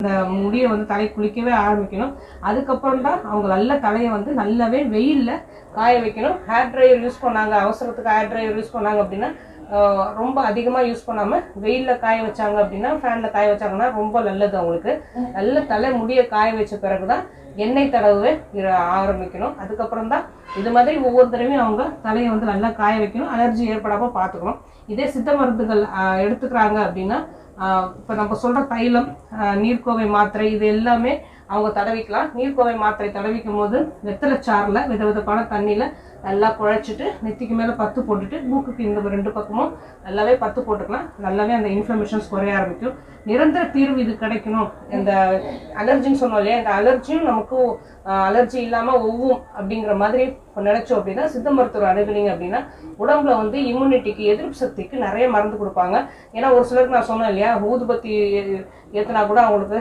அந்த முடியை வந்து தலை குளிக்கவே ஆரம்பிக்கணும். அதுக்கப்புறம் தான் அவங்க நல்ல தலையை வந்து நல்லாவே வெயிலில் காய வைக்கணும். ஹேர் ட்ரையர் யூஸ் பண்ணாங்க, அவசரத்துக்கு ஹேர் ட்ரையர் யூஸ் பண்ணாங்க அப்படின்னா ரொம்ப அதிகமாக யூஸ் பண்ணாமல் வெயிலில் காய வச்சாங்க அப்படின்னா, ஃபேனில் காய வச்சாங்கன்னா ரொம்ப நல்லது. அவங்களுக்கு நல்ல தலை முடியை காய வச்ச பிறகு தான் எண்ணெய் தடவை ஆரம்பிக்கணும். அதுக்கப்புறம் தான் இது மாதிரி ஒவ்வொரு தடவையும் அவங்க தலையை வந்து நல்லா காய வைக்கணும், அலர்ஜி ஏற்படாமல் பார்த்துக்கணும். இதே சித்த மருந்துகள் எடுத்துக்கிறாங்க அப்படின்னா, இப்போ நம்ம சொல்கிற தைலம், நீர்க்கோவை மாத்திரை, இது எல்லாமே அவங்க தடவிக்கலாம். நீர்க்கோவை மாத்திரை தடவிக்கும் போது வெத்தலை சாறில் விதவிதப்பான தண்ணியில் நல்லா குழைச்சிட்டு நெத்திக்கு மேலே பத்து போட்டுட்டு மூக்குக்கு இந்த 2 பக்கமும் நல்லாவே பத்து போட்டுக்கலாம். நல்லாவே அந்த இன்ஃப்ளமேஷன்ஸ் குறைய ஆரம்பிக்கும். நிரந்தர தீர்வு இது கிடைக்கணும். இந்த அலர்ஜின்னு சொன்னோம் இல்லையா, இந்த அலர்ஜியும் நமக்கு அலர்ஜி இல்லாமல் ஒவ்வும் அப்படிங்கிற மாதிரி நினைச்சோம் அப்படின்னா, சித்த மருத்துவர் அணுகுனீங்க அப்படின்னா உடம்புல வந்து இம்யூனிட்டிக்கு, எதிர்ப்பு சக்திக்கு நிறைய மருந்து கொடுப்பாங்க. ஏன்னா ஒரு சிலருக்கு நான் சொன்னேன் இல்லையா, ஊதுபத்தி ஏற்றினா கூட அவங்களுக்கு